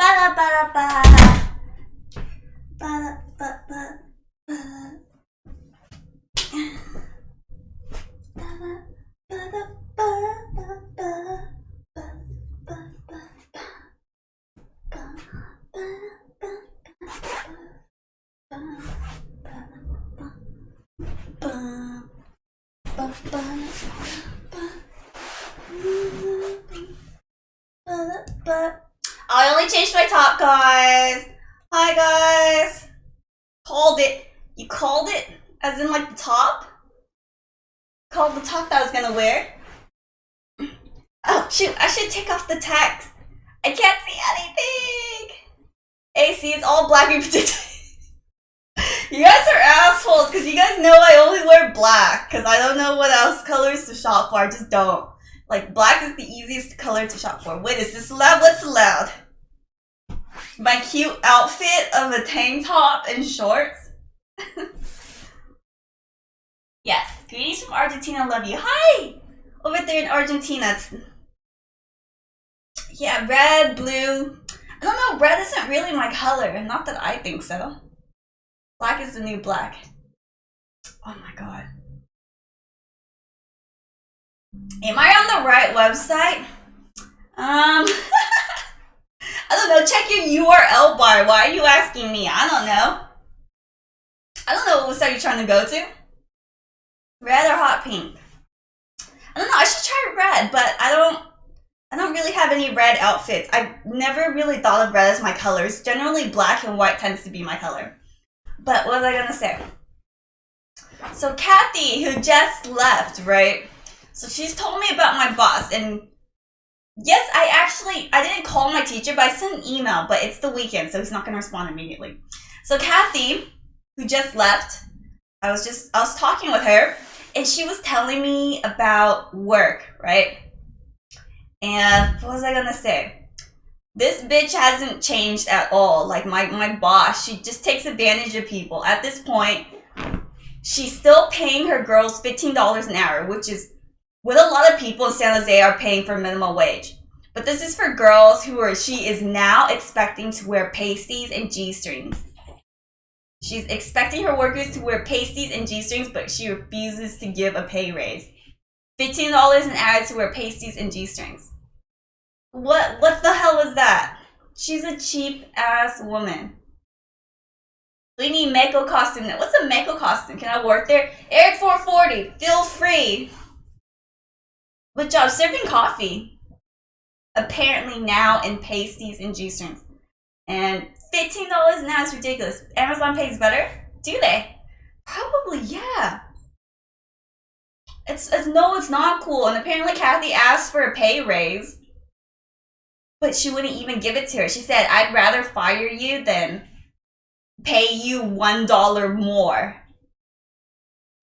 Ba ba ba ba. Ba ba ba ba. I only changed my top, guys. Hi, guys. Called it. You called it? As in, like, the top? Called the top that I was gonna wear? Oh, shoot. I should take off the text. I can't see anything. AC is all black in particular. You guys are assholes because you guys know I only wear black because I don't know what else colors to shop for. I just don't. Like, black is the easiest color to shop for. Wait, is this allowed? What's allowed? My cute outfit of a tank top and shorts? Yes. Greetings from Argentina. Love you. Hi! Over there in Argentina. Yeah, red, blue. I don't know. Red isn't really my color. Not that I think so. Black is the new black. Oh my god. Am I on the right website? I don't know. Check your URL bar. Why are you asking me? I don't know. I don't know what website you're trying to go to. Red or hot pink? I don't know. I should try red, but I don't really have any red outfits. I've never really thought of red as my colors. Generally, black and white tends to be my color. But what was I gonna say? So Kathy, who just left, right? So she's told me about my boss, and yes, I didn't call my teacher, but I sent an email, but it's the weekend, so he's not gonna respond immediately. So Kathy, who just left, I was talking with her, and she was telling me about work, right? And what was I gonna say? This bitch hasn't changed at all. Like, my boss, she just takes advantage of people. At this point, she's still paying her girls $15 an hour, which is what a lot of people in San Jose are paying for minimum wage. But this is for girls she is now expecting to wear pasties and G-strings. She's expecting her workers to wear pasties and G-strings, but she refuses to give a pay raise. $15 an hour to wear pasties and G-strings. What the hell is that? She's a cheap ass woman. We need Mako costume now. What's a Mako costume? Can I work there? Eric 440, feel free. Good job serving coffee. Apparently now in pasties and G-strings. And $15 an hour is ridiculous. Amazon pays better? Do they? Probably, yeah. It's not cool. And apparently Kathy asked for a pay raise, but she wouldn't even give it to her. She said, I'd rather fire you than pay you $1 more.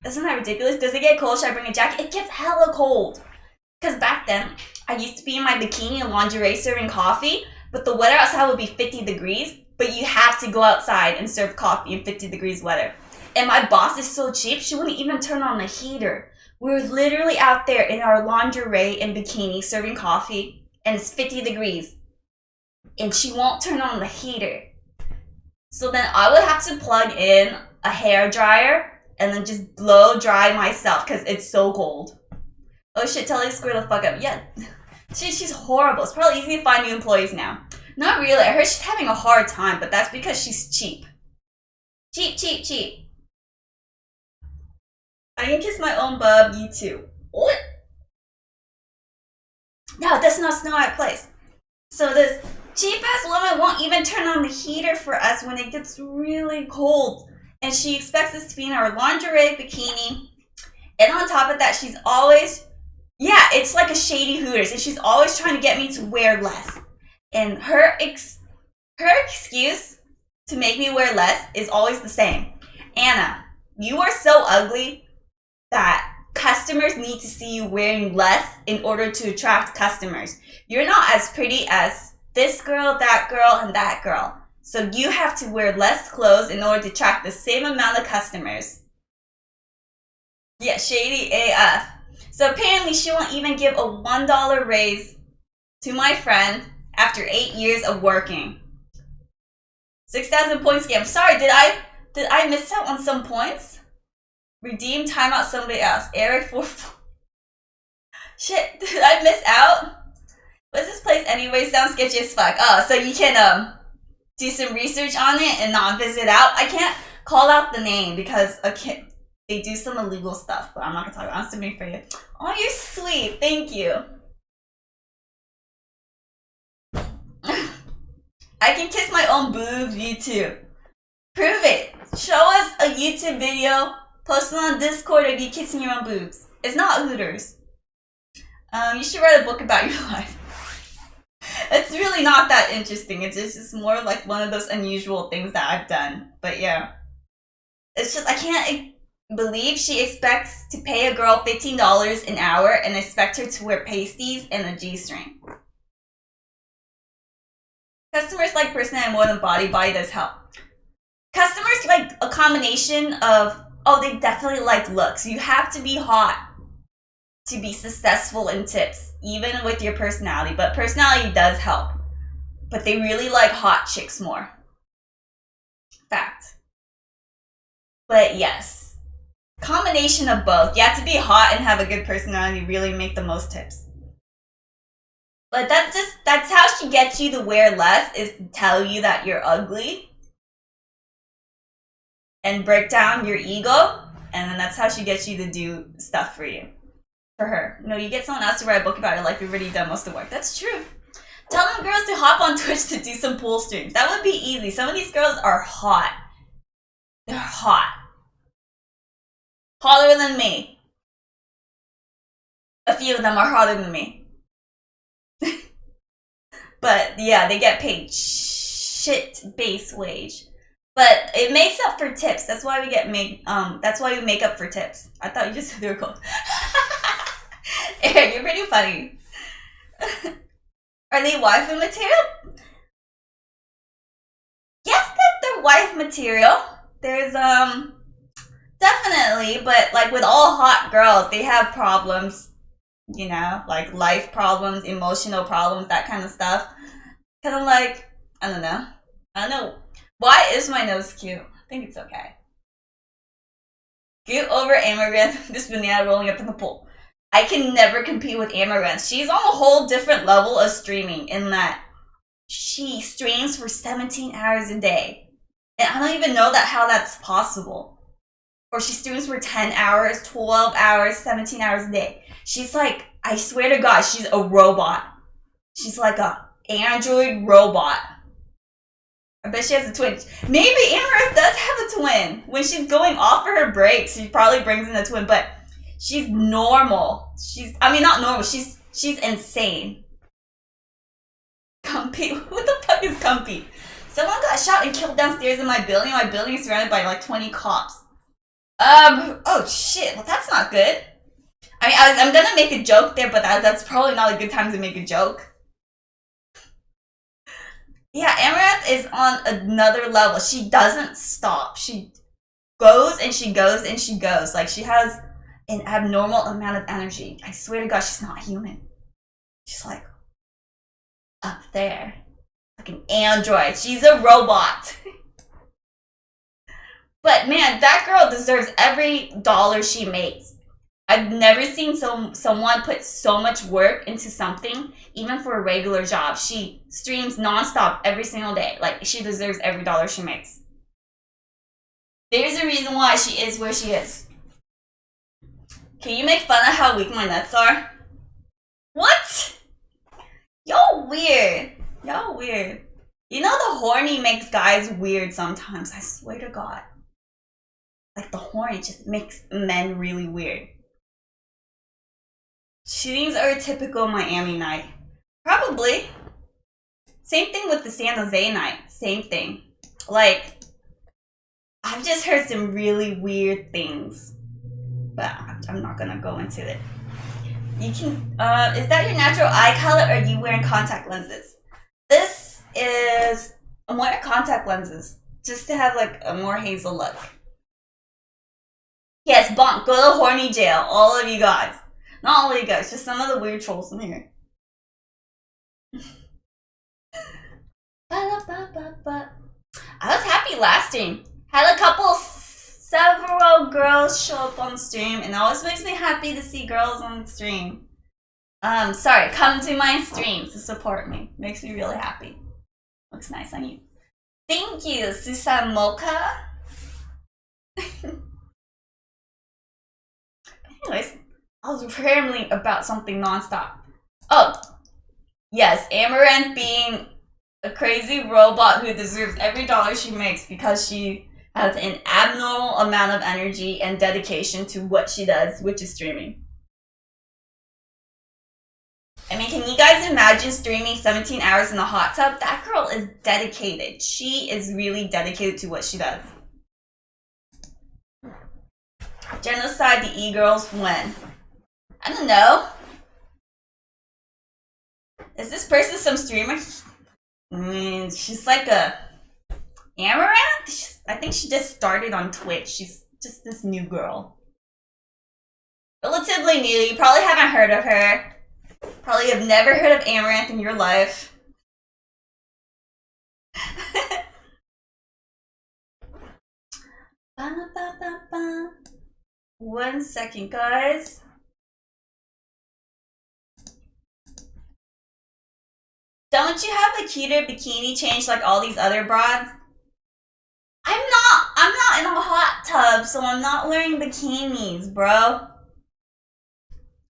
Isn't that ridiculous? Does it get cold? Should I bring a jacket? It gets hella cold. Because back then, I used to be in my bikini and lingerie serving coffee, but the weather outside would be 50 degrees, but you have to go outside and serve coffee in 50 degrees weather. And my boss is so cheap, she wouldn't even turn on the heater. We were literally out there in our lingerie and bikini serving coffee, and it's 50 degrees. And she won't turn on the heater. So then I would have to plug in a hair dryer and then just blow dry myself because it's so cold. Oh shit, tell her to square the fuck up. Yeah, she's horrible. It's probably easy to find new employees now. Not really. I heard she's having a hard time, but that's because she's cheap. Cheap, cheap, cheap. I can kiss my own bub, you too. What? No, that's not Snow White Place. So this cheap ass woman won't even turn on the heater for us when it gets really cold. And she expects us to be in our lingerie bikini. And on top of that, she's always, yeah, it's like a shady Hooters. And she's always trying to get me to wear less. And her excuse to make me wear less is always the same. Anna, you are so ugly that customers need to see you wearing less in order to attract customers. You're not as pretty as this girl, that girl, and that girl. So you have to wear less clothes in order to attract the same amount of customers. Yeah, shady AF. So apparently she won't even give a $1 raise to my friend after 8 years of working. 6,000 point scam. Sorry, did I miss out on some points? Redeem timeout somebody else. Eric 4. Shit, did I miss out? What's this place anyway? Sounds sketchy as fuck. Oh, so you can do some research on it and not visit out. I can't call out the name because they do some illegal stuff, but I'm not gonna talk about it. I'm submitting for you. Oh, you're sweet. Thank you. I can kiss my own boobs, you too. Prove it. Show us a YouTube video, post it on Discord of you kissing your own boobs. It's not Hooters. You should write a book about your life. It's really not that interesting. It's just more like one of those unusual things that I've done. But yeah. It's just, I can't believe she expects to pay a girl $15 an hour and expect her to wear pasties and a G-string. Customers like personality more than body. Body does help. Customers like a combination of, oh, they definitely like looks. You have to be hot to be successful in tips, even with your personality. But personality does help. But they really like hot chicks more. Fact. But yes, combination of both. You have to be hot and have a good personality, really make the most tips. But that's how she gets you to wear less, is to tell you that you're ugly and break down your ego, and then that's how she gets you to do stuff for you. For her. No, you get someone else to write a book about it, like we've already done most of the work. That's true. Tell them girls to hop on Twitch to do some pool streams. That would be easy. Some of these girls are hot. They're hot. Hotter than me. A few of them are hotter than me. But yeah, they get paid shit base wage. But it makes up for tips. That's why we that's why we make up for tips. I thought you just said they were cold. Eric, you're pretty funny. Are they waifu material? Yes, they're wife material. There's definitely, but like with all hot girls, they have problems, you know, like life problems, emotional problems, that kind of stuff. Kind of like, I don't know. Why is my nose cute? I think it's okay. Get over Amaranth, this banana rolling up in the pool. I can never compete with Amaranth. She's on a whole different level of streaming in that she streams for 17 hours a day. And I don't even know how that's possible. Or she streams for 10 hours, 12 hours, 17 hours a day. She's like, I swear to God, she's a robot. She's like a android robot. I bet she has a twin. Maybe Amaranth does have a twin. When she's going off for her breaks, she probably brings in a twin, but she's normal. Not normal. She's insane. Comfy. What the fuck is comfy? Someone got shot and killed downstairs in my building. My building is surrounded by like 20 cops. Oh shit. Well, that's not good. I mean, I'm gonna make a joke there, but that's probably not a good time to make a joke. Yeah, Amaranth is on another level. She doesn't stop. She goes and she goes and she goes. Like, she has an abnormal amount of energy. I swear to God, she's not human. She's like up there. Like an android. She's a robot. But man, that girl deserves every dollar she makes. I've never seen someone put so much work into something, even for a regular job. She streams nonstop every single day. Like, she deserves every dollar she makes. There's a reason why she is where she is. Can you make fun of how weak my nuts are? What? Y'all weird. Y'all weird. You know the horny makes guys weird sometimes. I swear to God. Like, the horny just makes men really weird. Shootings are a typical Miami night. Probably. Same thing with the San Jose night. Same thing. Like, I've just heard some really weird things. But I'm not gonna go into it. You can, is that your natural eye color, or are you wearing contact lenses? This is, I'm wearing contact lenses. Just to have like a more hazel look. Yes, bonk, go to horny jail, all of you guys. Not all of you guys, just some of the weird trolls in here. I was happy last stream. Had a couple, several girls show up on stream, and it always makes me happy to see girls on stream. Sorry, come to my streams to support me. Makes me really happy. Looks nice on you. Thank you, Susan Mocha. Anyways, I was rambling about something nonstop. Oh, yes, Amaranth being a crazy robot who deserves every dollar she makes because she has an abnormal amount of energy and dedication to what she does, which is streaming. I mean, can you guys imagine streaming 17 hours in a hot tub? That girl is dedicated. She is really dedicated to what she does. Genocide, the e-girls win. I don't know. Is this person some streamer? I mean, she's like a Amaranth? I think she just started on Twitch. She's just this new girl. Relatively new. You probably haven't heard of her. Probably have never heard of Amaranth in your life. One second, guys. Don't you have a cuter bikini change like all these other broads? I'm not in a hot tub, so I'm not wearing bikinis, bro.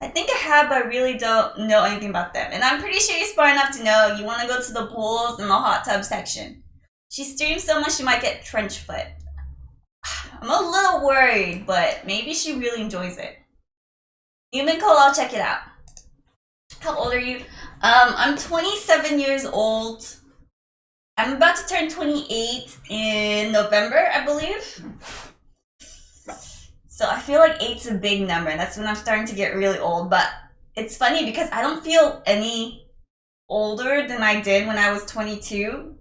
I think I have, but I really don't know anything about them. And I'm pretty sure you're smart enough to know you want to go to the pools and the hot tub section. She streams so much she might get trench foot. I'm a little worried, but maybe she really enjoys it. Human Cole, I'll check it out. How old are you? I'm 27 years old. I'm about to turn 28 in November, I believe. So I feel like 8's a big number, and that's when I'm starting to get really old. But it's funny because I don't feel any older than I did when I was 22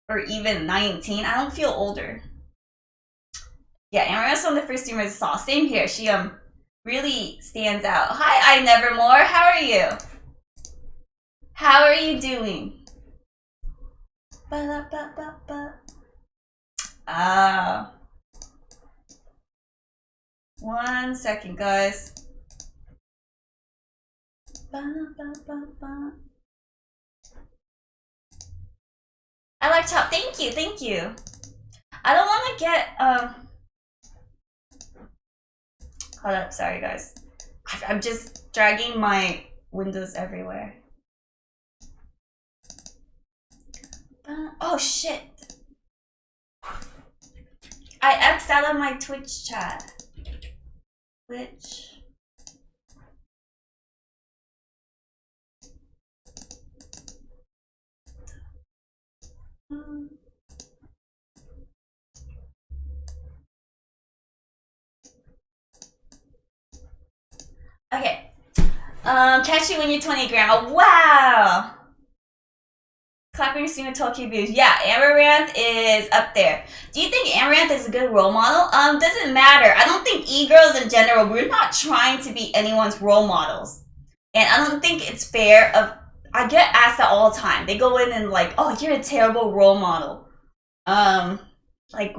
or even 19. I don't feel older. Yeah, Amaranth's one of the first streamers I saw. Same here. She really stands out. Hi, I Nevermore. How are you? How are you doing? One second, guys. I like chop. Thank you, thank you. I don't want to get hold up, sorry guys. I'm just dragging my windows everywhere. Oh shit. I X'd out of my Twitch chat. Twitch. Okay. Catch you when you're 20, Grandma. Wow. Clapping your stream with Tokyo views. Yeah, Amaranth is up there. Do you think Amaranth is a good role model? Doesn't matter. I don't think e-girls in general, we're not trying to be anyone's role models. And I don't think it's fair. I get asked that all the time. They go in and like, oh, you're a terrible role model. Like,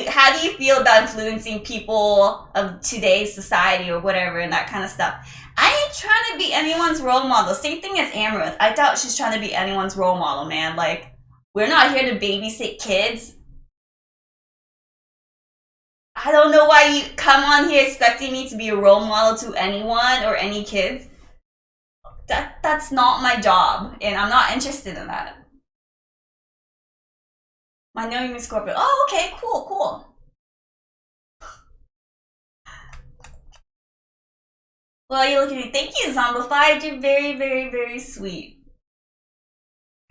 how do you feel about influencing people of today's society or whatever and that kind of stuff? I ain't trying to be anyone's role model. Same thing as Amaranth. I doubt she's trying to be anyone's role model, man. Like, we're not here to babysit kids. I don't know why you come on here expecting me to be a role model to anyone or any kids. That's not my job, and I'm not interested in that. My name is Scorpio. Oh, okay, cool. Well, you look at me. Thank you, Zombified. You're very, very, very sweet.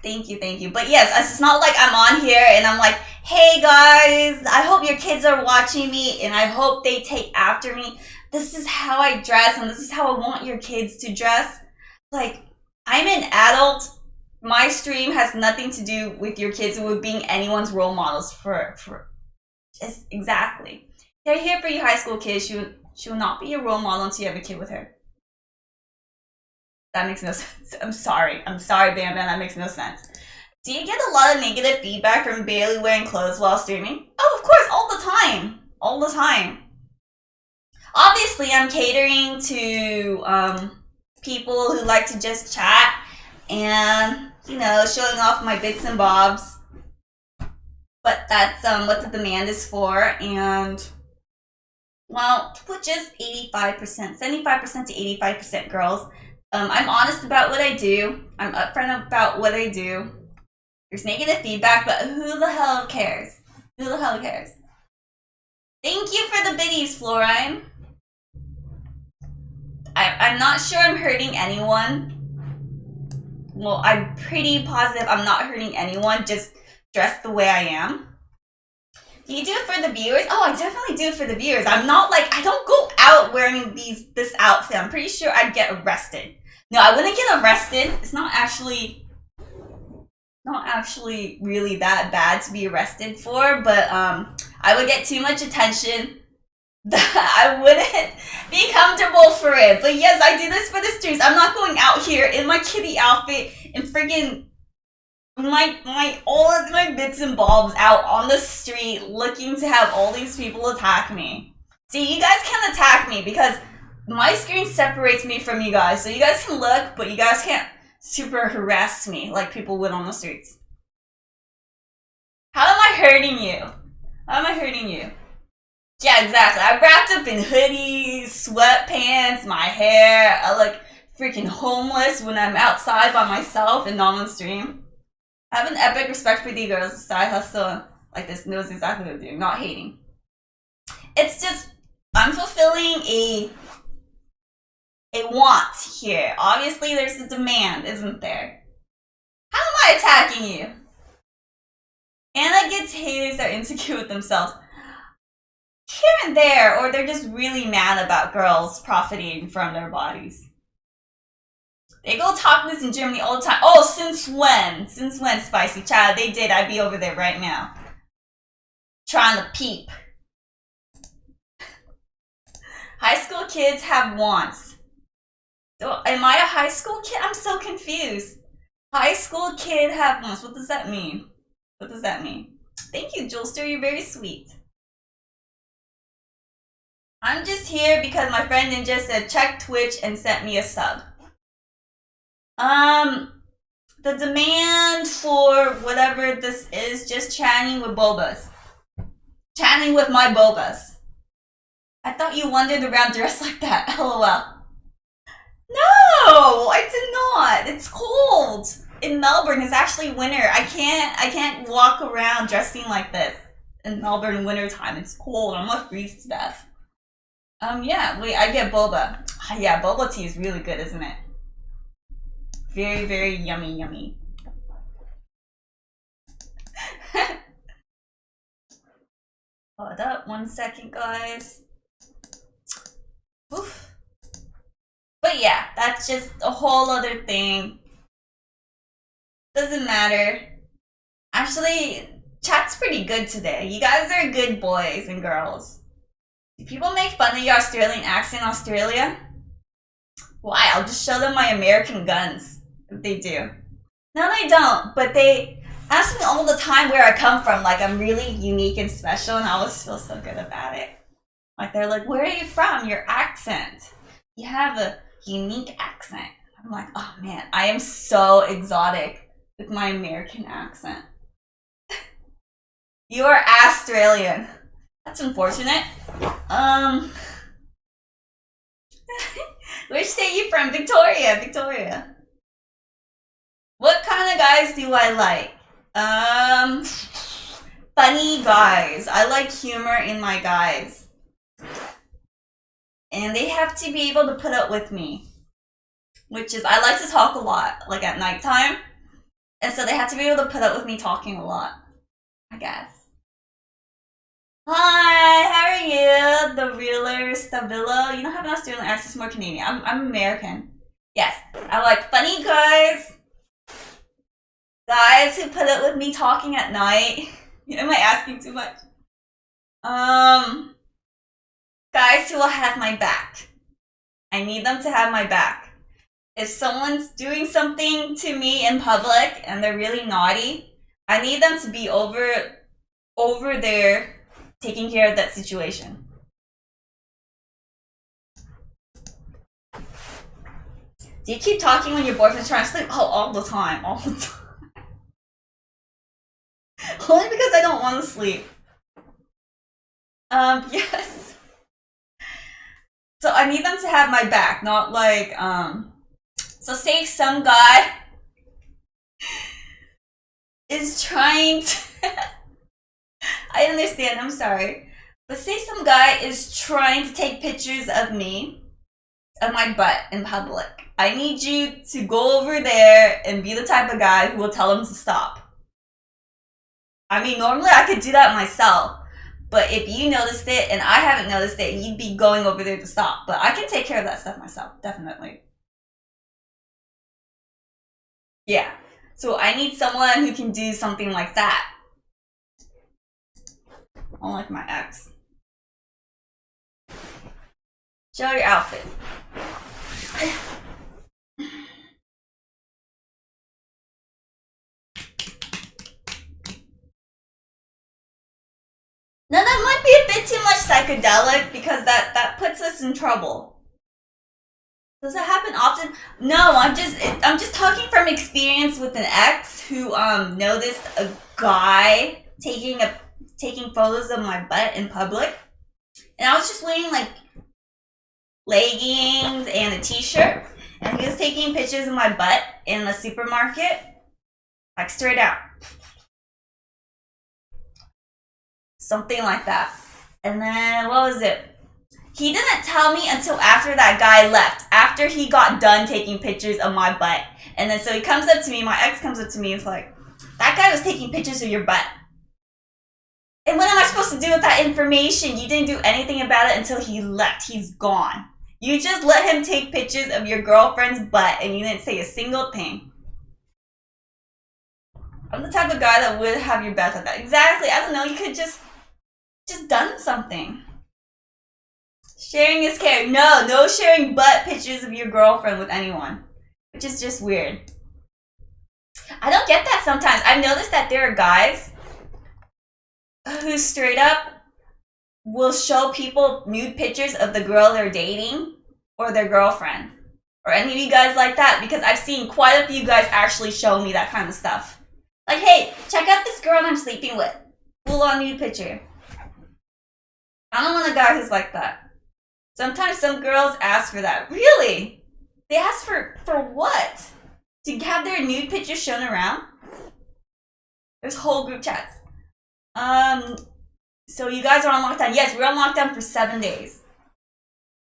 Thank you. But yes, it's not like I'm on here and I'm like, hey guys, I hope your kids are watching me and I hope they take after me. This is how I dress and this is how I want your kids to dress. Like, I'm an adult. My stream has nothing to do with your kids or with being anyone's role models for just exactly. They're here for you high school kids. She will not be your role model until you have a kid with her. That makes no sense. I'm sorry, Bam Bam. That makes no sense. Do you get a lot of negative feedback from barely wearing clothes while streaming? Oh, of course, all the time. All the time. Obviously, I'm catering to people who like to just chat and, you know, showing off my bits and bobs. But that's what the demand is for. And, well, put just 85%, 75% to 85% girls. I'm honest about what I do. I'm upfront about what I do. There's negative feedback, but who the hell cares? Who the hell cares? Thank you for the biddies, Florine. I'm not sure I'm hurting anyone. Well, I'm pretty positive I'm not hurting anyone, just dressed the way I am. Do you do it for the viewers? Oh, I definitely do it for the viewers. I'm not like, I don't go out wearing this outfit. I'm pretty sure I'd get arrested. No, I wouldn't get arrested. It's not actually really that bad to be arrested for, but I would get too much attention that I wouldn't be comfortable for it. But yes, I do this for the streams. I'm not going out here in my kitty outfit and friggin' my all of my bits and bobs out on the street looking to have all these people attack me. See, you guys can't attack me because my screen separates me from you guys. So you guys can look, but you guys can't super harass me like people would on the streets. How am I hurting you? How am I hurting you? Yeah, exactly. I'm wrapped up in hoodies, sweatpants, my hair. I look freaking homeless when I'm outside by myself and not on the stream. I have an epic respect for the girls. The side hustle like this knows exactly what they're doing. Not hating. It's just I'm fulfilling a want here. Obviously, there's a demand, isn't there? How am I attacking you? Anna gets haters that are insecure with themselves. Here and there, or they're just really mad about girls profiting from their bodies. They go topless in Germany all the time. Oh, since when? Since when, Spicy Child? They did. I'd be over there right now. Trying to peep. High school kids have wants. Am I a high school kid? I'm so confused. High school kid have wants. What does that mean? What does that mean? Thank you, Julester. You're very sweet. I'm just here because my friend Ninja said check Twitch and sent me a sub. The demand for whatever this is, just chatting with Bobas. Chatting with my Bobas. I thought you wandered around dressed like that. LOL. No, I did not. It's cold. In Melbourne, it's actually winter. I can't walk around dressing like this in Melbourne winter time. It's cold. I'm gonna freeze to death. Yeah, wait, I get boba. Yeah, boba tea is really good, isn't it? Very, very yummy, yummy. Hold up, 1 second, guys. Oof. But yeah, that's just a whole other thing. Doesn't matter. Actually, chat's pretty good today. You guys are good boys and girls. Do people make fun of your Australian accent in Australia? Why? I'll just show them my American guns if they do. No, they don't. But they ask me all the time where I come from. Like, I'm really unique and special, and I always feel so good about it. Like, they're like, where are you from? Your accent. You have a unique accent. I'm like, oh man, I am so exotic with my American accent. You are Australian. That's unfortunate. Which state you from? Victoria, Victoria. What kind of guys do I like? Funny guys. I like humor in my guys. And they have to be able to put up with me. Which is, I like to talk a lot, like at nighttime. And so they have to be able to put up with me talking a lot, I guess. Hi, how are you? The realer Stabilo. You don't have an Australian accent, it's more Canadian. I'm American. Yes, I like funny guys. Guys who put up with me talking at night. Am I asking too much? Guys who will have my back. I need them to have my back. if someone's doing something to me in public and they're really naughty, I need them to be over there taking care of that situation. Do you keep talking when your boyfriend's trying to sleep? Oh, all the time. All the time. Only because I don't want to sleep. Yes. So I need them to have my back, not like, so say some guy is trying to, I understand, I'm sorry. But say some guy is trying to take pictures of me, of my butt in public. I need you to go over there and be the type of guy who will tell him to stop. I mean, normally I could do that myself. But if you noticed it and I haven't noticed it, you'd be going over there to stop. But I can take care of that stuff myself, definitely. Yeah. So I need someone who can do something like that. Unlike my ex. Show your outfit. Now that might be a bit too much psychedelic because that puts us in trouble. Does that happen often? No, I'm just talking from experience with an ex who noticed a guy taking photos of my butt in public, and I was just wearing like leggings and a t-shirt, and he was taking pictures of my butt in the supermarket, like straight out. Something like that. And then, what was it? He didn't tell me until after that guy left. After he got done taking pictures of my butt. And then so he comes up to me, my ex comes up to me and is like, that guy was taking pictures of your butt. And what am I supposed to do with that information? You didn't do anything about it until he left. He's gone. You just let him take pictures of your girlfriend's butt and you didn't say a single thing. I'm the type of guy that would have your back like that. Exactly. I don't know. You could just done something. Sharing is caring. No sharing butt pictures of your girlfriend with anyone. Which is just weird. I don't get that sometimes. I've noticed that there are guys who straight up will show people nude pictures of the girl they're dating or their girlfriend. Or any of you guys like that, because I've seen quite a few guys actually show me that kind of stuff. Like, hey, check out this girl I'm sleeping with. Full on nude picture. I don't want a guy who's like that. Sometimes some girls ask for that. Really? They ask for what? To have their nude pictures shown around? There's whole group chats. So you guys are on lockdown. Yes, we're on lockdown for 7 days.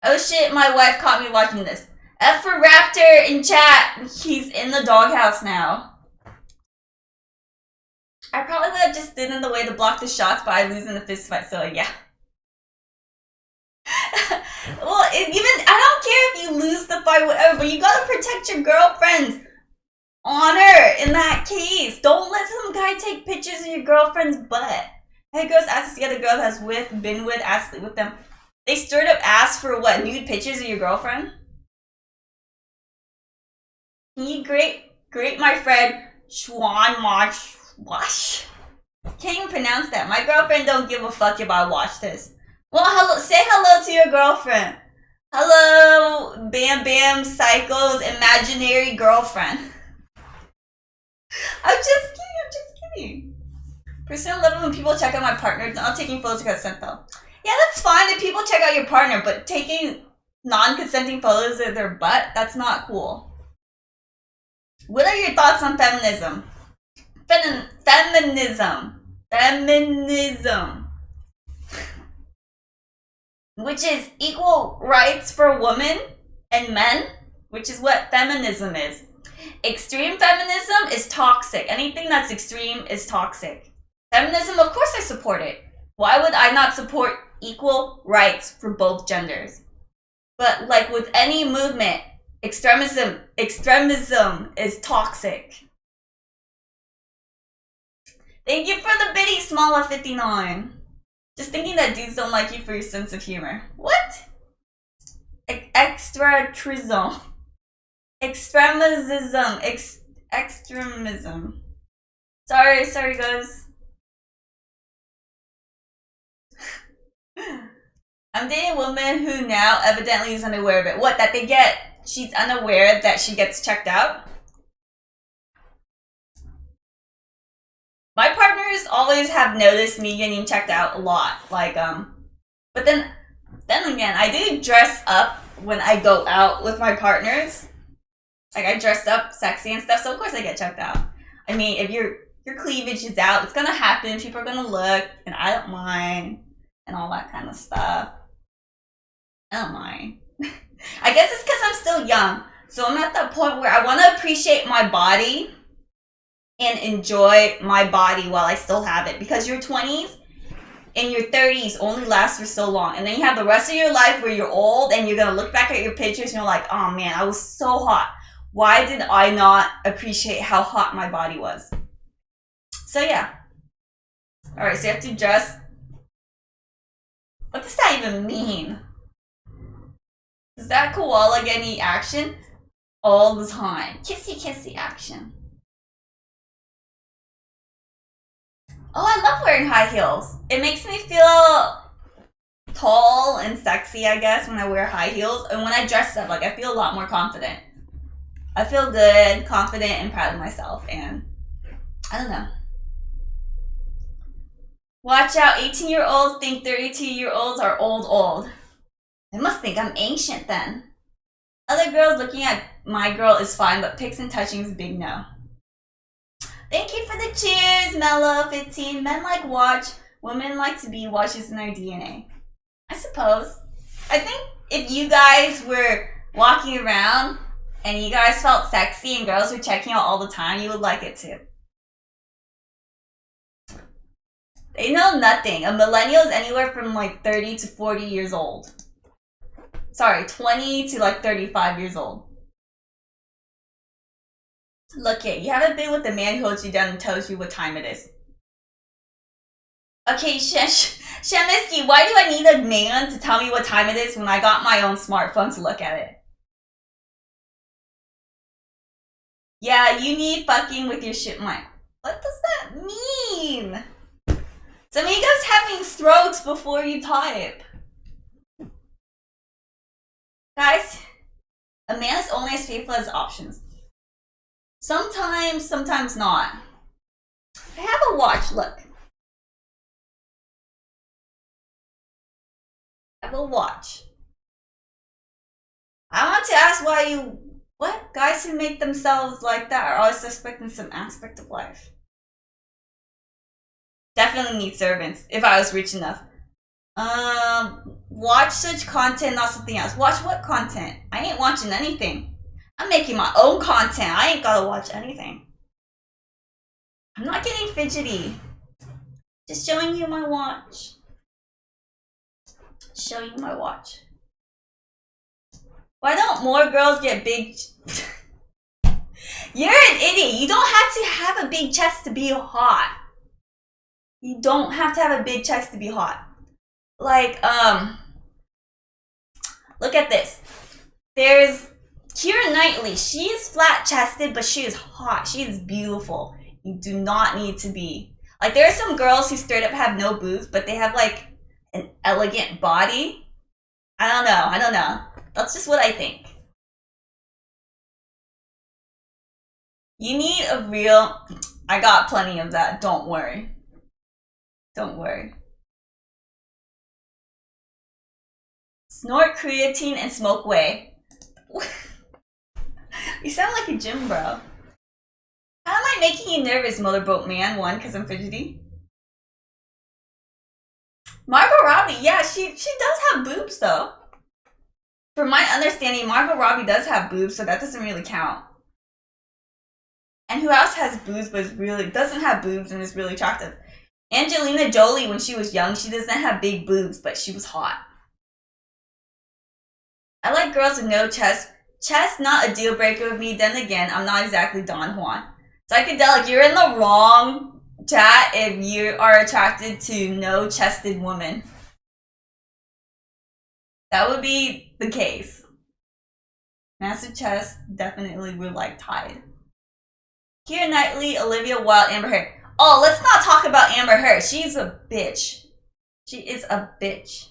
Oh shit, my wife caught me watching this. F for Raptor in chat. He's in the doghouse now. I probably would have just stood in the way to block the shots, but I lose in the fist fight, so yeah. Well, I don't care if you lose the fight, whatever, but you gotta protect your girlfriend's honor in that case. Don't let some guy take pictures of your girlfriend's butt. Hey, girls ask to see other girl has been with, ask to sleep with them. They straight up ask for what? Nude pictures of your girlfriend? Can you great my friend Schwan March Wash? Can't even pronounce that. My girlfriend don't give a fuck if I watch this. Well, hello. Say hello to your girlfriend. Hello, Bam Bam Psycho's imaginary girlfriend. I'm just kidding. Personal level when people check out my partner, not taking photos of consent though. Yeah, that's fine if people check out your partner, but taking non-consenting photos of their butt, that's not cool. What are your thoughts on feminism? Feminism. Which is equal rights for women and men, which is what feminism is. Extreme feminism is toxic. Anything that's extreme is toxic. Feminism, of course I support it. Why would I not support equal rights for both genders? But like with any movement, extremism is toxic. Thank you for the biddy, Smalla59. Just thinking that dudes don't like you for your sense of humor. What? Extra trism. Extremism. Extremism. Sorry guys. I'm dating a woman who now evidently is unaware of it. What, that they get, she's unaware that she gets checked out? My partners always have noticed me getting checked out a lot. Like, but then again, I do dress up when I go out with my partners. Like, I dress up sexy and stuff, so of course I get checked out. I mean, if your cleavage is out, it's gonna happen. People are gonna look, and I don't mind, and all that kind of stuff. I don't mind. I guess it's because I'm still young, so I'm at that point where I want to appreciate my body and enjoy my body while I still have it. Because your 20s and your 30s only last for so long, and then you have the rest of your life where you're old and you're gonna look back at your pictures and you're like, oh man, I was so hot. Why did I not appreciate how hot my body was? So yeah. Alright, so you have to dress. What does that even mean? Does that koala get any action? All the time. Kissy kissy action. Oh, I love wearing high heels. It makes me feel tall and sexy, I guess, when I wear high heels. And when I dress up, like, I feel a lot more confident. I feel good, confident, and proud of myself. And I don't know. Watch out, 18-year-olds think 32-year-olds are old. They must think I'm ancient then. Other girls looking at my girl is fine, but pics and touching is a big no. Thank you for the cheers, Mellow15. Men like watch, women like to be watches in their DNA. I suppose. I think if you guys were walking around and you guys felt sexy and girls were checking out all the time, you would like it too. They know nothing. A millennial is anywhere from like 30 to 40 years old. Sorry, 20 to like 35 years old. Look it, you haven't been with the man who holds you down and tells you what time it is. Okay, Shemiski, why do I need a man to tell me what time it is when I got my own smartphone to look at it? Yeah, you need fucking with your shit mic. What does that mean? Some of you guys having strokes before you type. Guys, a man is only as faithful as options. Sometimes not. I have a watch, look. I have a watch. I want to ask why you... What? Guys who make themselves like that are always suspecting some aspect of life. Definitely need servants, if I was rich enough. Watch such content, not something else. Watch what content? I ain't watching anything. I'm making my own content. I ain't gotta watch anything. I'm not getting fidgety. Just showing you my watch. Show you my watch. Why don't more girls get big... You're an idiot. You don't have to have a big chest to be hot. You don't have to have a big chest to be hot. Like, look at this. There's Keira Knightley. She is flat-chested, but she is hot. She is beautiful. You do not need to be. Like, there are some girls who straight up have no boobs, but they have, like, an elegant body. I don't know. That's just what I think. You need a real... I got plenty of that. Don't worry. Don't worry. Snort creatine and smoke whey. You sound like a gym bro. How am I making you nervous, Motorboat Man? One, because I'm fidgety. Margot Robbie, yeah, she does have boobs though. From my understanding, Margot Robbie does have boobs, so that doesn't really count. And who else has boobs but doesn't have boobs and is really attractive? Angelina Jolie, when she was young, she doesn't have big boobs, but she was hot. I like girls with no chest. Chest, not a deal breaker with me. Then again, I'm not exactly Don Juan. Psychedelic, you're in the wrong chat if you are attracted to no-chested women. That would be the case. Massive chest, definitely would like tied. Keira Knightley, Olivia Wilde, Amber Heard. Oh, let's not talk about Amber Heard. She's a bitch. She is a bitch.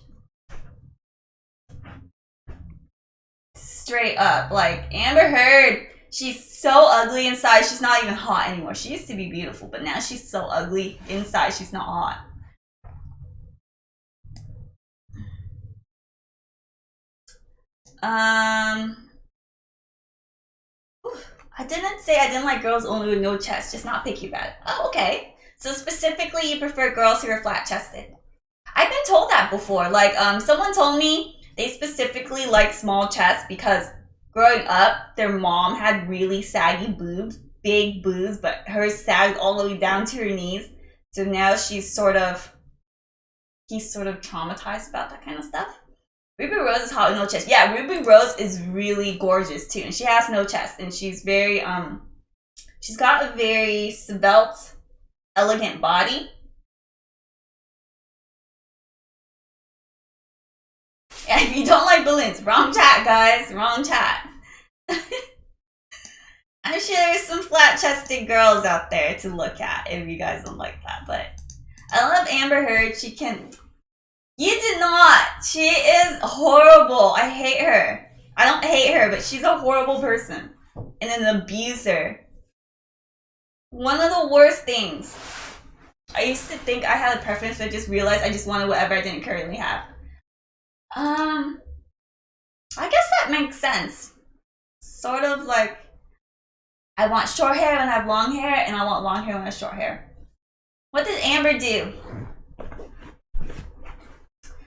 Straight up. Like, Amber Heard, she's so ugly inside, she's not even hot anymore. She used to be beautiful, but now she's so ugly inside, she's not hot. I didn't say I didn't like girls only with no chest, just not picky about it. Oh, okay. So specifically, you prefer girls who are flat-chested. I've been told that before. Like, someone told me they specifically like small chests because growing up, their mom had really saggy boobs, big boobs, but hers sagged all the way down to her knees. So now he's sort of traumatized about that kind of stuff. Ruby Rose is hot with no chest. Yeah, Ruby Rose is really gorgeous too, and she has no chest, and she's very she's got a very svelte, elegant body. Yeah, if you don't like balloons, wrong chat, guys, wrong chat. I'm sure there's some flat-chested girls out there to look at if you guys don't like that, but I love Amber Heard. She can. You did not. She is horrible. I hate her. I don't hate her, but she's a horrible person and an abuser. One of the worst things. I used to think I had a preference, but I just realized I just wanted whatever I didn't currently have. I guess that makes sense. Sort of like, I want short hair when I have long hair, and I want long hair when I have short hair. What did Amber do?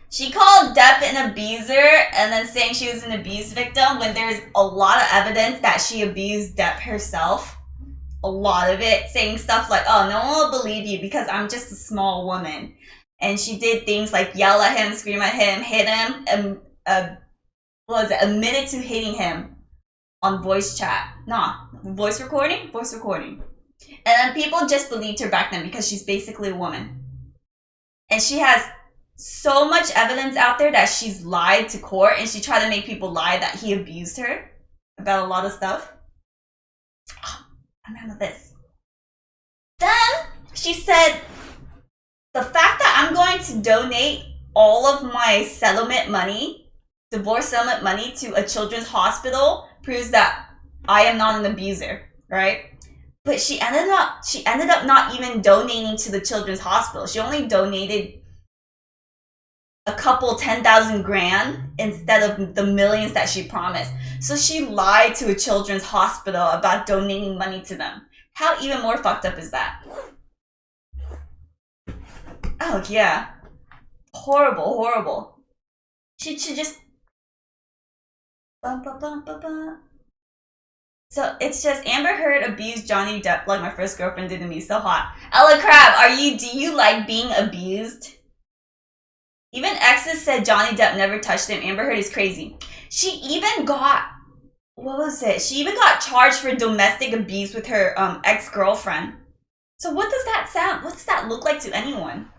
She called Depp an abuser and then saying she was an abuse victim when there's a lot of evidence that she abused Depp herself. A lot of it, saying stuff like, oh, no one will believe you because I'm just a small woman. And she did things like yell at him, scream at him, hit him, and admitted to hitting him on voice chat. Nah, voice recording? Voice recording. And then people just believed her back then because she's basically a woman. And she has so much evidence out there that she's lied to court, and she tried to make people lie that he abused her about a lot of stuff. Oh, I'm out of this. Then she said, the fact that I'm going to donate all of my settlement money, divorce settlement money, to a children's hospital proves that I am not an abuser, right? But she ended up not even donating to the children's hospital. She only donated a couple 10,000 grand instead of the millions that she promised. So she lied to a children's hospital about donating money to them. How even more fucked up is that? Oh yeah. Horrible, horrible. She should just... So it's just Amber Heard abused Johnny Depp like my first girlfriend did to me. So hot. Ella Crab, do you like being abused? Even exes said Johnny Depp never touched him. Amber Heard is crazy. She even got, what was it? She even got charged for domestic abuse with her ex-girlfriend. So what does that sound? What does that look like to anyone?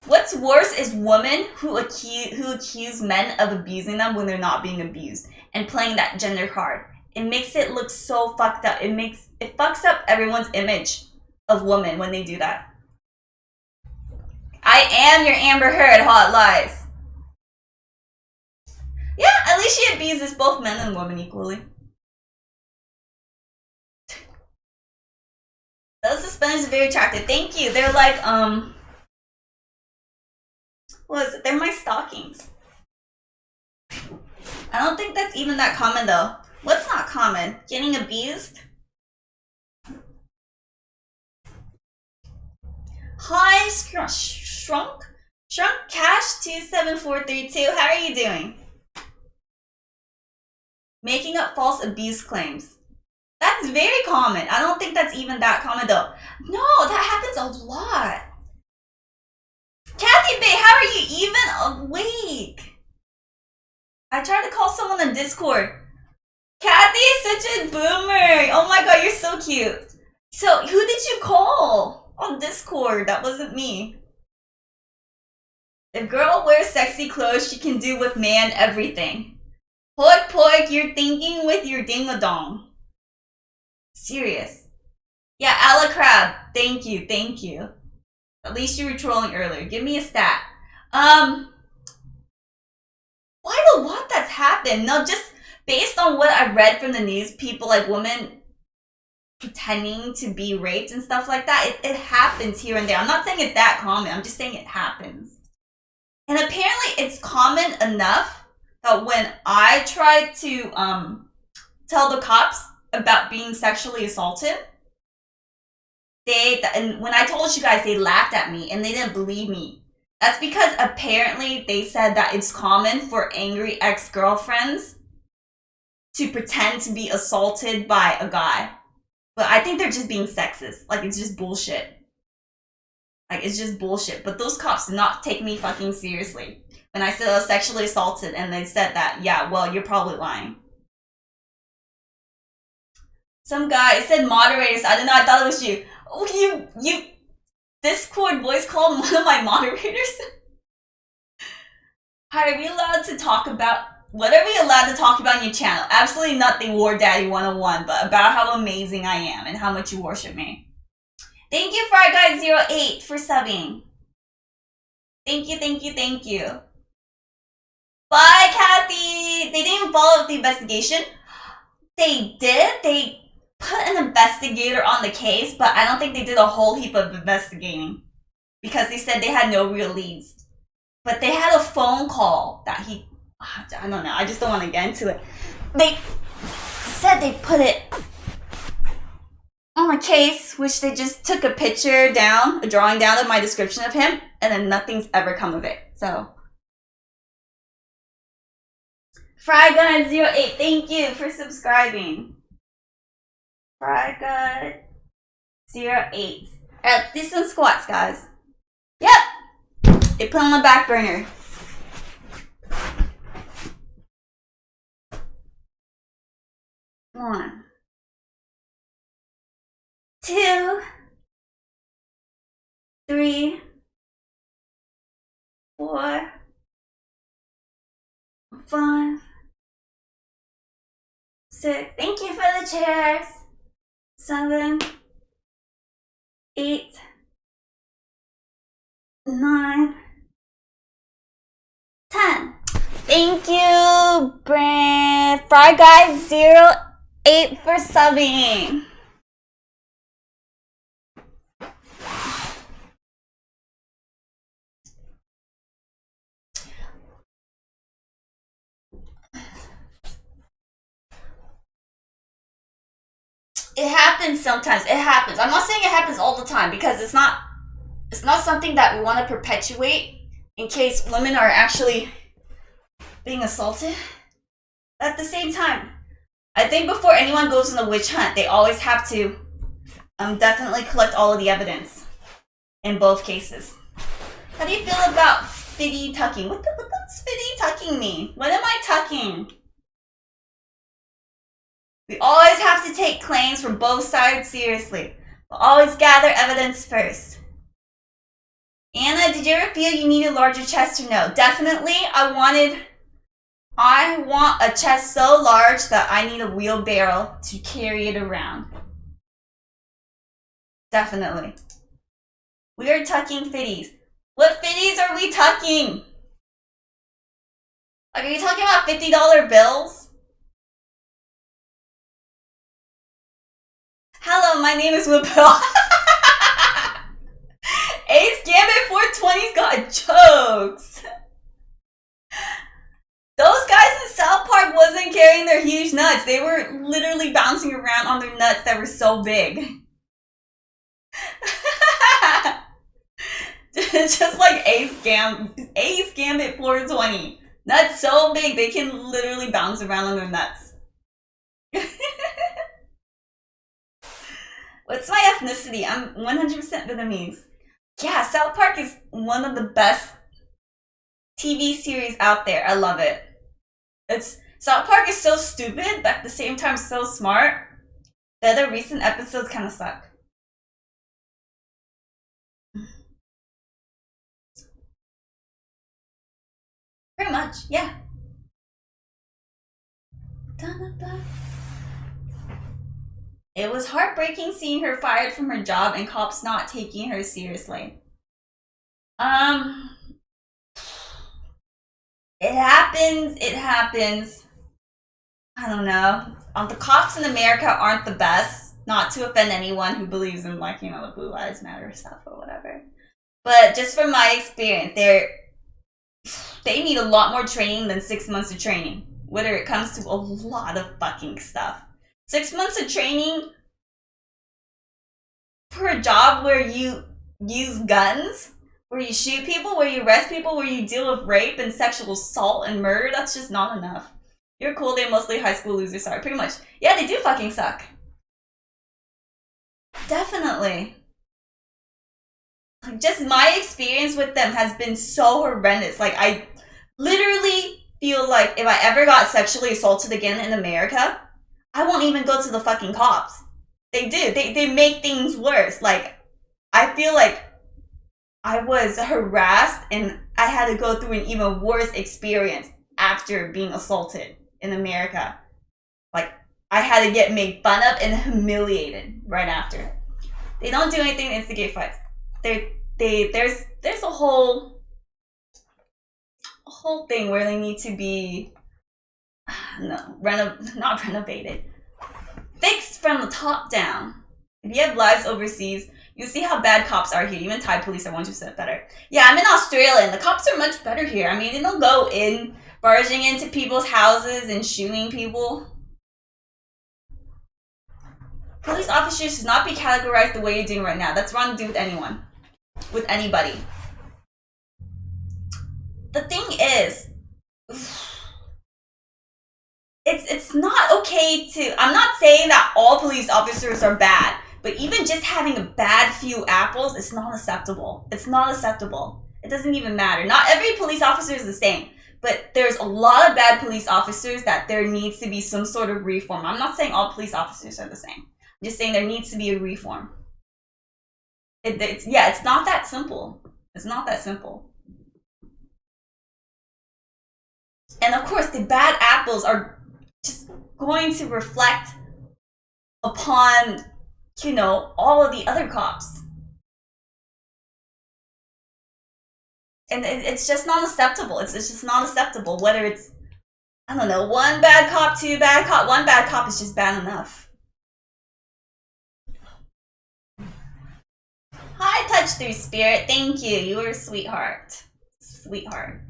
What's worse is women who accuse men of abusing them when they're not being abused and playing that gender card. It makes it look so fucked up. It fucks up everyone's image of women when they do that. I am your Amber Heard, hot lies. Yeah, at least she abuses both men and women equally. Those suspenders are very attractive. Thank you. They're like, what is it? They're my stockings. I don't think that's even that common though. What's not common? Getting abused? Hi, Shrunk Cash 27432. How are you doing? Making up false abuse claims. That's very common. I don't think that's even that common though. No, that happens a lot. Kathy Bay, how are you even awake? I tried to call someone on Discord. Kathy is such a boomer. Oh my god, you're so cute. So, who did you call on Discord? That wasn't me. If girl wears sexy clothes, she can do with man everything. Pork, you're thinking with your ding-a-dong. Serious. Yeah, a la crab. Thank you, thank you. At least you were trolling earlier. Give me a stat. Quite a lot that's happened. No, just based on what I read from the news, people like women pretending to be raped and stuff like that, it happens here and there. I'm not saying it's that common. I'm just saying it happens. And apparently it's common enough that when I tried to tell the cops about being sexually assaulted, and when I told you guys, they laughed at me and they didn't believe me. That's because apparently they said that it's common for angry ex-girlfriends to pretend to be assaulted by a guy. But I think they're just being sexist. Like, it's just bullshit. Like, it's just bullshit. But those cops did not take me fucking seriously. When I said I was sexually assaulted and they said that, yeah, well, you're probably lying. Some guy said moderators. I don't know, I thought it was you. Oh, you Discord voice called one of my moderators? Are we allowed to talk about... What are we allowed to talk about on your channel? Absolutely nothing War Daddy 101, but about how amazing I am and how much you worship me. Thank you, FryGuy08, for subbing. Thank you, thank you, thank you. Bye, Kathy! They didn't follow up the investigation. They did. They put an investigator on the case, but I don't think they did a whole heap of investigating. Because they said they had no real leads. But they had a phone call that he... I don't know. I just don't want to get into it. They said they put it on a case, which they just took a picture down, a drawing down of my description of him, and then nothing's ever come of it. So, FryGud08, thank you for subscribing. FryGud08. Alright, let's do some squats, guys. Yep! They put on the back burner. One, 2, 3, 4, 5, 6. Thank you for the chairs. 7, 8, 9, 10. Thank you, Brand FryGuy08 for subbing. It happens sometimes. It happens. I'm not saying it happens all the time because it's not something that we want to perpetuate in case women are actually being assaulted. At the same time, I think before anyone goes on a witch hunt, they always have to definitely collect all of the evidence in both cases. How do you feel about fitty tucking? What does fitty tucking mean? What am I tucking? We always have to take claims from both sides seriously. We'll always gather evidence first. Anna, did you ever feel you need a larger chest or no? Definitely. I want a chest so large that I need a wheelbarrow to carry it around. Definitely. We are tucking fitties. What fitties are we tucking? Like, are you talking about $50 bills? Hello, my name is Whipple. Ace Gambit 420's got jokes. Those guys in South Park wasn't carrying their huge nuts. They were literally bouncing around on their nuts that were so big. Just like Ace Gambit 420. Nuts so big they can literally bounce around on their nuts. What's my ethnicity? I'm 100% Vietnamese. Yeah, South Park is one of the best TV series out there. I love it. South Park is so stupid, but at the same time so smart. The other recent episodes kind of suck. Pretty much, yeah. It was heartbreaking seeing her fired from her job and cops not taking her seriously. It happens. It happens. I don't know. The cops in America aren't the best. Not to offend anyone who believes in, like, the Blue Lives Matter stuff or whatever. But just from my experience, they need a lot more training than 6 months of training. Whether it comes to a lot of fucking stuff. 6 months of training for a job where you use guns, where you shoot people, where you arrest people, where you deal with rape and sexual assault and murder, that's just not enough. You're cool, they're mostly high school losers, sorry, pretty much. Yeah, they do fucking suck. Definitely. Like, just my experience with them has been so horrendous. Like, I literally feel like if I ever got sexually assaulted again in America, I won't even go to the fucking cops. They do. They make things worse. Like, I feel like I was harassed and I had to go through an even worse experience after being assaulted in America. Like, I had to get made fun of and humiliated right after. They don't do anything to instigate fights. There's a whole thing where they need to be not renovated, fixed from the top down. If you have lives overseas, you see how bad cops are here. Even Thai police are 100% better. Yeah, I'm in Australia and the cops are much better here. I mean, they don't go in, barging into people's houses and shooting people. Police officers should not be categorized the way you're doing right now. That's wrong to do with anyone. With anybody. The thing is, it's not okay to... I'm not saying that all police officers are bad, but even just having a bad few apples is not acceptable. It's not acceptable. It doesn't even matter. Not every police officer is the same, but there's a lot of bad police officers that there needs to be some sort of reform. I'm not saying all police officers are the same. I'm just saying there needs to be a reform. It's not that simple. It's not that simple. And of course, the bad apples are just going to reflect upon, all of the other cops. And it's just not acceptable. It's just not acceptable. Whether it's, I don't know, one bad cop, two bad cop, one bad cop is just bad enough. Hi, Touch Through Spirit. Thank you. You were a sweetheart. Sweetheart.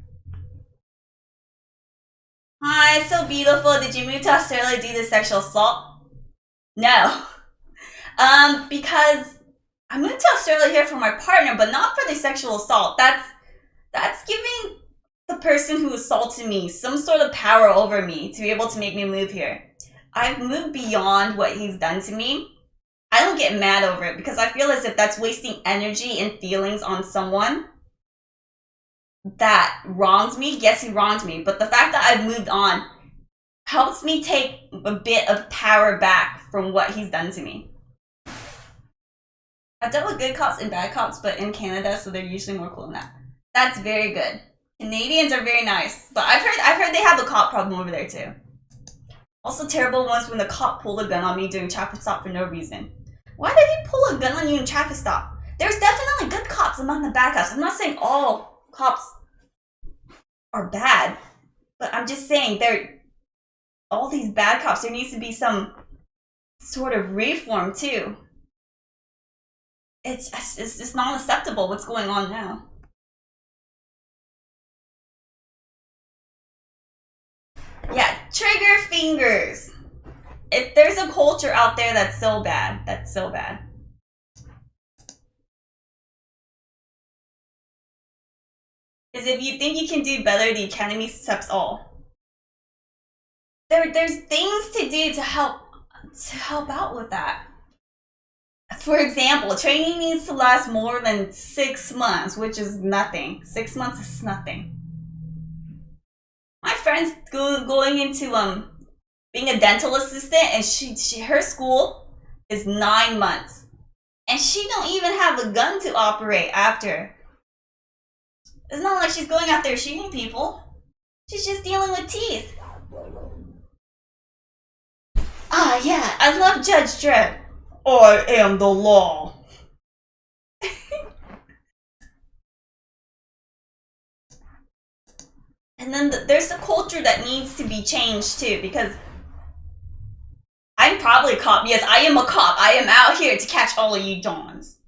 Hi, so beautiful. Did you move to Australia due to sexual assault? No. Because I moved to Australia here for my partner, but not for the sexual assault. That's giving the person who assaulted me some sort of power over me to be able to make me move here. I've moved beyond what he's done to me. I don't get mad over it because I feel as if that's wasting energy and feelings on someone that wronged me. Yes, he wronged me, but the fact that I've moved on helps me take a bit of power back from what he's done to me. I've dealt with good cops and bad cops, but in Canada, so they're usually more cool than that. That's very good. Canadians are very nice, but I've heard they have a cop problem over there too. Also terrible ones when the cop pulled a gun on me during traffic stop for no reason. Why did he pull a gun on you in traffic stop? There's definitely good cops among the bad cops. I'm not saying all cops are bad, but I'm just saying all these bad cops, there needs to be some sort of reform too. It's just not acceptable what's going on now. Yeah, trigger fingers. If there's a culture out there that's so bad, that's so bad. Because if you think you can do better, the academy accepts all. There's things to do to help out with that. For example, training needs to last more than 6 months, which is nothing. 6 months is nothing. My friend's going into being a dental assistant, and her school is 9 months, and she don't even have a gun to operate after. It's not like she's going out there shooting people. She's just dealing with teeth. Yeah, I love Judge Dredd. I am the law. And then there's the culture that needs to be changed too, because I'm probably a cop. Yes, I am a cop. I am out here to catch all of you Johns.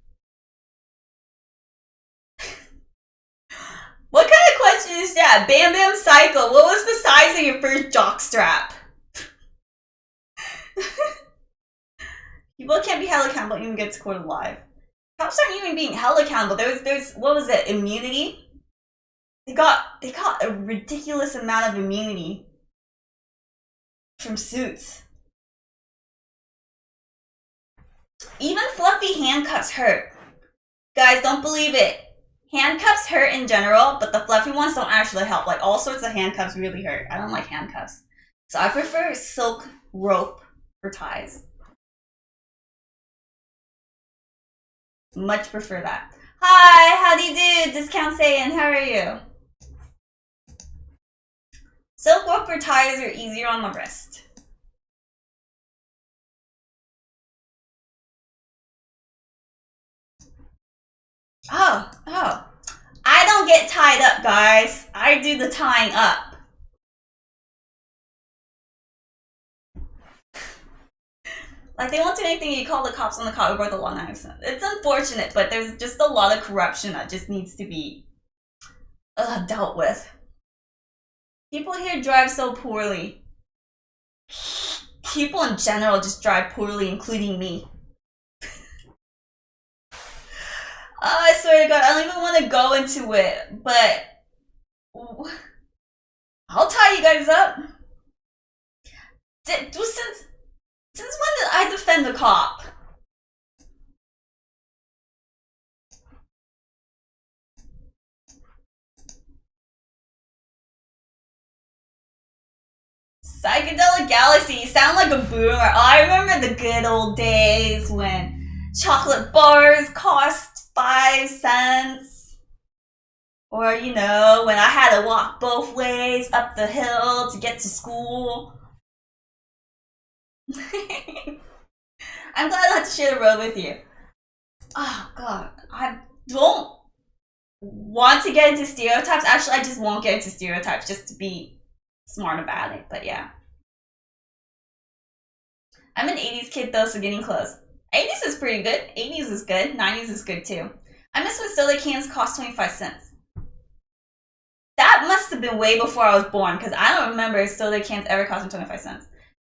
What kind of question is that? Bam Bam Psycho, what was the size of your first jockstrap? People can't be held accountable even get scored alive. Cops aren't even being held accountable. There's what was it? Immunity? They got a ridiculous amount of immunity from suits. Even fluffy handcuffs hurt. Guys, don't believe it. Handcuffs hurt in general, but the fluffy ones don't actually help. Like, all sorts of handcuffs really hurt. I don't like handcuffs. So I prefer silk rope for ties. Much prefer that. Hi, how do you do? Discount Saiyan, how are you? Silk rope for ties are easier on the wrist. Oh. I don't get tied up, guys. I do the tying up. Like, they won't do anything. You call the cops on the cop over the law knives. It's unfortunate, but there's just a lot of corruption that just needs to be dealt with. People here drive so poorly. People in general just drive poorly, including me. I swear to God, I don't even want to go into it, but I'll tie you guys up. Since when did I defend the cop? Psychedelic Galaxy, you sound like a boomer. I remember the good old days when chocolate bars cost 5 cents. Or, you know, when I had to walk both ways up the hill to get to school. I'm glad I had to share the road with you. Oh, God. I don't want to get into stereotypes. Actually, I just won't get into stereotypes just to be smart about it. But, yeah. I'm an 80s kid, though, so getting close. 80s is pretty good. 80s is good. 90s is good, too. I miss when soda cans cost 25 cents. That must have been way before I was born, because I don't remember soda cans ever costing 25 cents.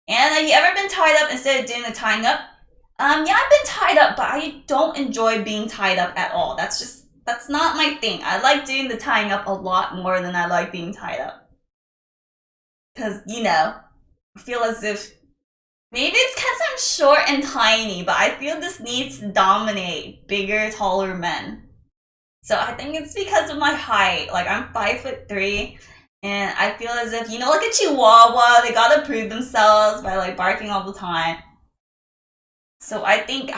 And have you ever been tied up instead of doing the tying up? Yeah, I've been tied up, but I don't enjoy being tied up at all. That's not my thing. I like doing the tying up a lot more than I like being tied up. Because, you know, I feel as if, maybe it's because I'm short and tiny, but I feel this needs to dominate bigger, taller men. So I think it's because of my height. Like, I'm 5'3", and I feel as if, you know, like a chihuahua, they gotta prove themselves by, like, barking all the time. So I think,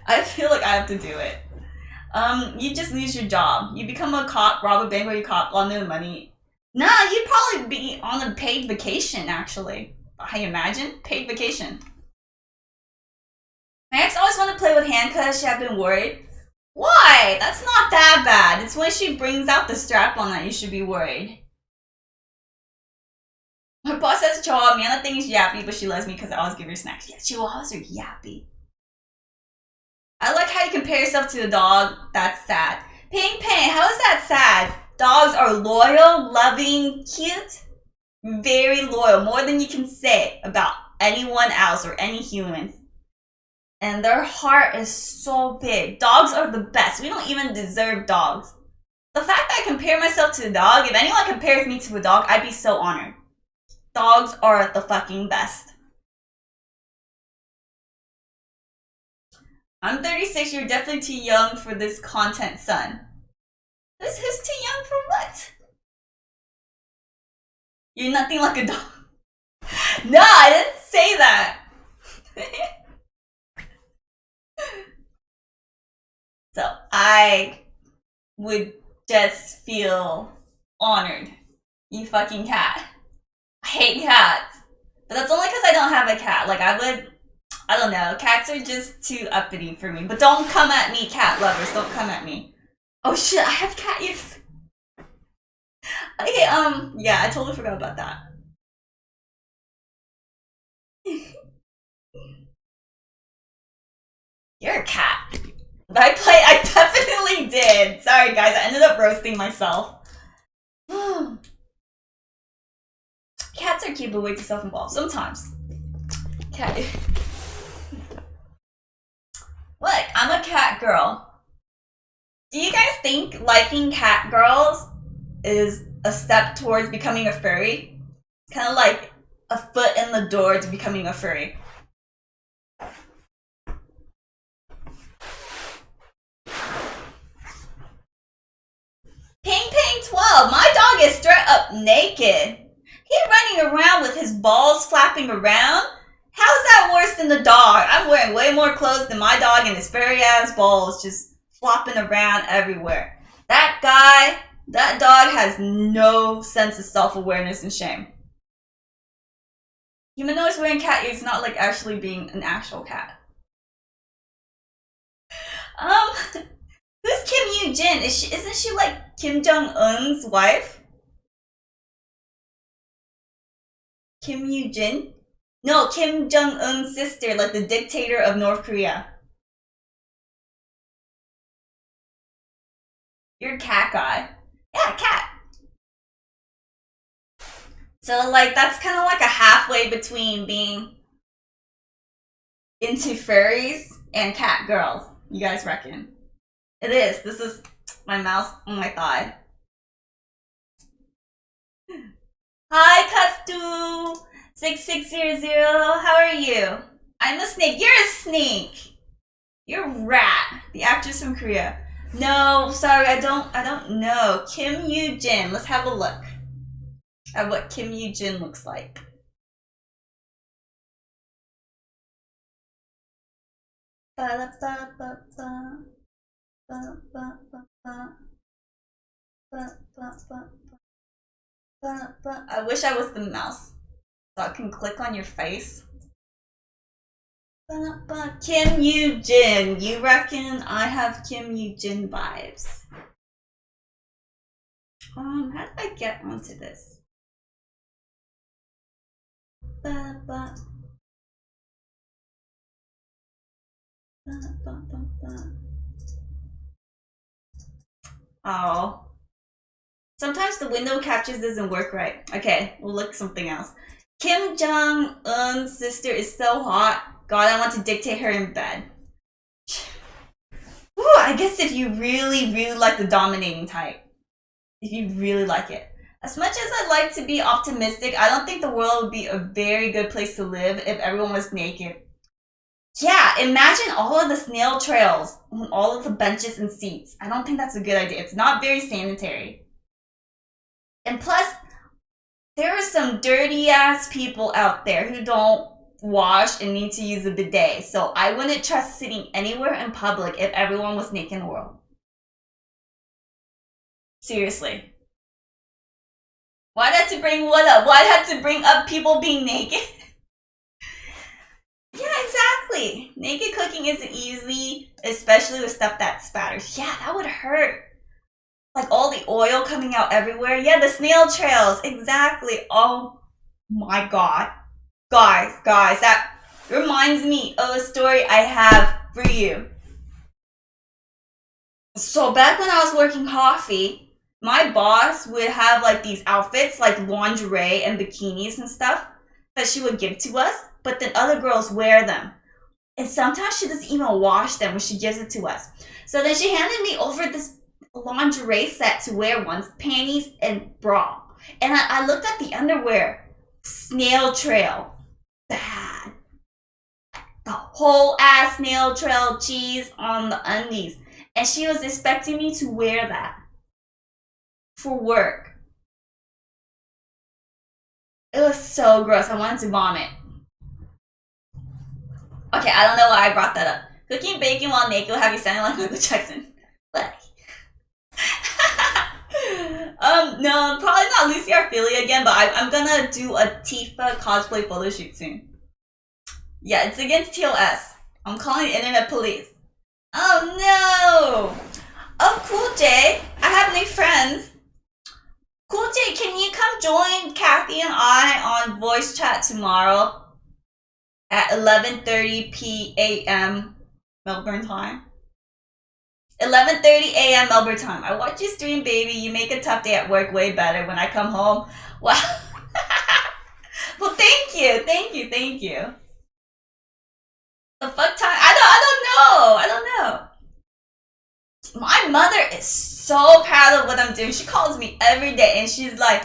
I feel like I have to do it. You just lose your job. You become a cop, rob a bank with your cop, launder the money. Nah, you'd probably be on a paid vacation, actually. I imagine. Paid vacation. My ex always wanted to play with handcuffs. She had been worried. Why? That's not that bad. It's when she brings out the strap-on that you should be worried. My boss has a chihuahua. Manna thinks he's yappy, but she loves me because I always give her snacks. Yeah, chihuahuas are yappy. I like how you compare yourself to a dog. That's sad. Ping Ping, how is that sad? Dogs are loyal, loving, cute. Very loyal. More than you can say about anyone else or any humans. And their heart is so big. Dogs are the best. We don't even deserve dogs. The fact that I compare myself to a dog, if anyone compares me to a dog, I'd be so honored. Dogs are the fucking best. I'm 36, you're definitely too young for this content, son. Who's too young for what? You're nothing like a dog. No, I didn't say that. So I would just feel honored. You fucking cat. I hate cats. But that's only because I don't have a cat. Like, I don't know. Cats are just too uppity for me. But don't come at me, cat lovers. Don't come at me. Oh shit, I have cat ears. Okay, yeah, I totally forgot about that. You're a cat. I definitely did. Sorry guys, I ended up roasting myself. Cats are cute, but way too self-involved. Sometimes. Cat. Look, I'm a cat girl. Do you guys think liking cat girls is a step towards becoming a furry? It's kind of like a foot in the door to becoming a furry. Ping Ping 12, my dog is straight up naked. He's running around with his balls flapping around. How's that worse than the dog? I'm wearing way more clothes than my dog and his furry ass balls just flopping around everywhere. That dog has no sense of self-awareness and shame. Humanoids wearing cat ears, not like actually being an actual cat. Who's Kim Yoo-jin? Isn't she like Kim Jong-un's wife? Kim Yoo-jin? No, Kim Jong-un's sister, like the dictator of North Korea. You're a cat guy. Yeah, cat. So like that's kind of like a halfway between being into furries and cat girls. You guys reckon? It is. This is my mouse on my thigh. Hi, Kastu! 6600, how are you? I'm a snake. You're a snake. You're a rat. The actress from Korea. No, sorry, I don't know. Kim Yoo-jin. Let's have a look at what Kim Yoo-jin looks like. I wish I was the mouse so I can click on your face. Kim Yoo-jin. You reckon I have Kim Yoo-jin vibes? How do I get onto this? Oh. Sometimes the window captures doesn't work right. Okay, we'll look something else. Kim Jong-un's sister is so hot. God, I want to dictate her in bed. Ooh, I guess if you really, really like the dominating type. If you really like it. As much as I'd like to be optimistic, I don't think the world would be a very good place to live if everyone was naked. Yeah, imagine all of the snail trails on all of the benches and seats. I don't think that's a good idea. It's not very sanitary. And plus, there are some dirty ass people out there who don't wash and need to use a bidet. So I wouldn't trust sitting anywhere in public if everyone was naked in the world. Seriously. Why'd I have to bring what up? Why'd I have to bring up people being naked? Yeah, exactly. Naked cooking isn't easy, especially with stuff that spatters. Yeah, that would hurt. Like all the oil coming out everywhere. Yeah, the snail trails. Exactly. Oh my god. Guys, that reminds me of a story I have for you. So back when I was working coffee, my boss would have like these outfits, like lingerie and bikinis and stuff that she would give to us, but then other girls wear them. And sometimes she doesn't even wash them when she gives it to us. So then she handed me over this lingerie set to wear once, panties and bra. And I looked at the underwear. Snail trail. Bad. The whole ass snail trail cheese on the undies. And she was expecting me to wear that for work. It was so gross. I wanted to vomit. Okay, I don't know why I brought that up. Cooking bacon while naked will have you sounding like Michael Jackson. What? No, probably Lucy Arphelia again, but I'm gonna do a Tifa cosplay photo shoot soon. Yeah, it's against TOS. I'm calling the internet police. Oh no! Oh, Cool J, I have new friends. Cool J, can you come join Kathy and I on voice chat tomorrow at 11:30 p.m. Melbourne time? 11:30 a.m. Melbourne time. I watch you stream, baby. You make a tough day at work way better when I come home. Wow. Well, thank you. The fuck time? I don't know. My mother is so proud of what I'm doing. She calls me every day and she's like,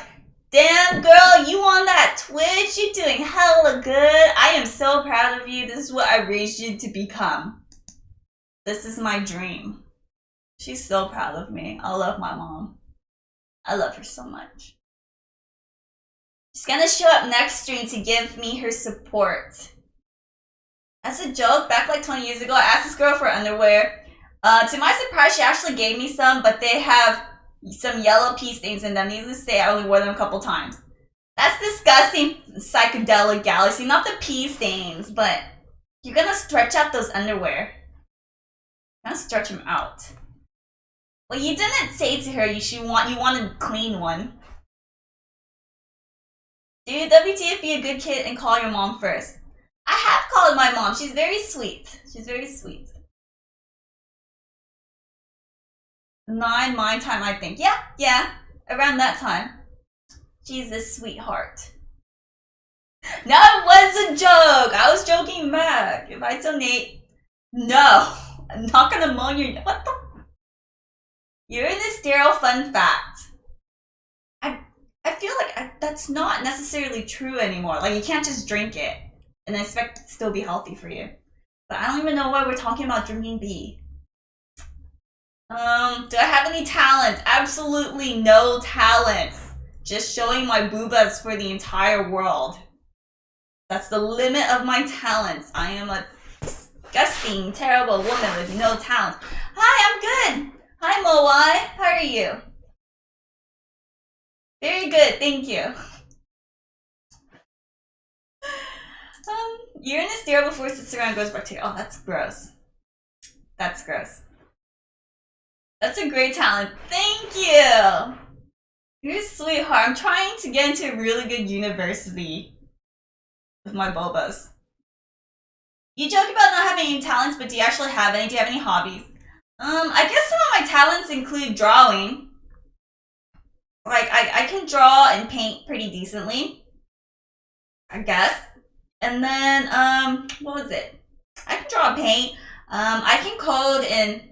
damn girl, you on that Twitch? You're doing hella good. I am so proud of you. This is what I raised you to become. This is my dream. She's so proud of me. I love my mom. I love her so much. She's gonna show up next stream to give me her support. As a joke, back like 20 years ago, I asked this girl for underwear. To my surprise, she actually gave me some, but they have some yellow pee stains in them. Needless to say, I only wore them a couple times. That's disgusting, psychedelic galaxy. Not the pee stains, but you're gonna stretch out those underwear. You're gonna stretch them out. Well, you didn't say to her you want a clean one. Dude, WTF, be a good kid and call your mom first. I have called my mom. She's very sweet. 9 my time, I think. Yeah, around that time. She's a sweetheart. No, it was a joke. I was joking back. If I donate, no, I'm not gonna moan your. What the? You're in a sterile. Fun fact. I feel like that's not necessarily true anymore. Like, you can't just drink it and expect it to still be healthy for you. But I don't even know why we're talking about drinking pee. Do I have any talents? Absolutely no talents. Just showing my boobas for the entire world. That's the limit of my talents. I am a disgusting, terrible woman with no talents. Hi, I'm good. Hi, Moai. How are you? Very good, thank you. You're in a sterile before it sits around and goes bacteria. Oh, that's gross. That's gross. That's a great talent. Thank you. You're a sweetheart. I'm trying to get into a really good university with my bobas. You joke about not having any talents, but do you actually have any? Do you have any hobbies? I guess some of my talents include drawing. Like, I can draw and paint pretty decently, I guess. And then, what was it? I can draw and paint. I can code in,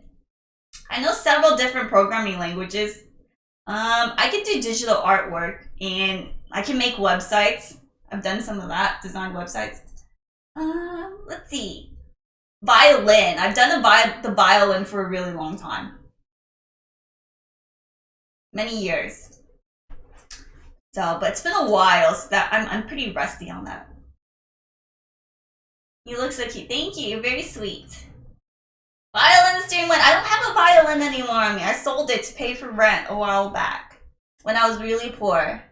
I know several different programming languages. I can do digital artwork, and I can make websites. I've done some of that, designed websites. Let's see. Violin. I've done the violin for a really long time. Many years. So, but it's been a while, so that I'm pretty rusty on that. You look so cute. Thank you. You're very sweet. Violin is doing one. I don't have a violin anymore on me. I sold it to pay for rent a while back when I was really poor.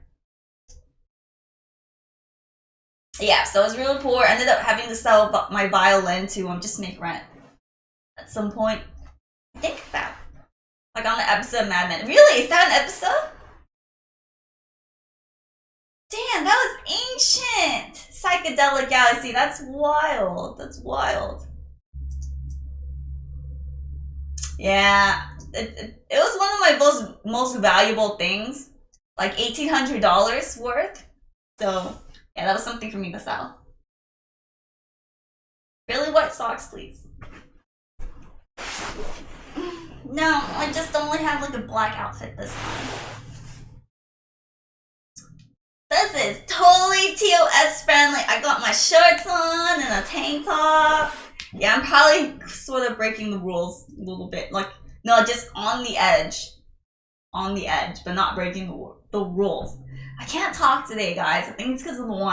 Yeah, so I was really poor. Ended up having to sell my violin to just make rent at some point. Think about like on the episode of Mad Men. Really? Is that an episode? Damn, that was ancient! Psychedelic galaxy, that's wild. That's wild. Yeah, it was one of my most valuable things. Like $1,800 worth. So, yeah, that was something for me to sell. Really white socks, please. No, I just only have like a black outfit this time. This is totally TOS friendly. I got my shorts on and a tank top. Yeah, I'm probably sort of breaking the rules a little bit. Like, no, just on the edge. On the edge, but not breaking the rules. I can't talk today, guys. I think it's because of the wine.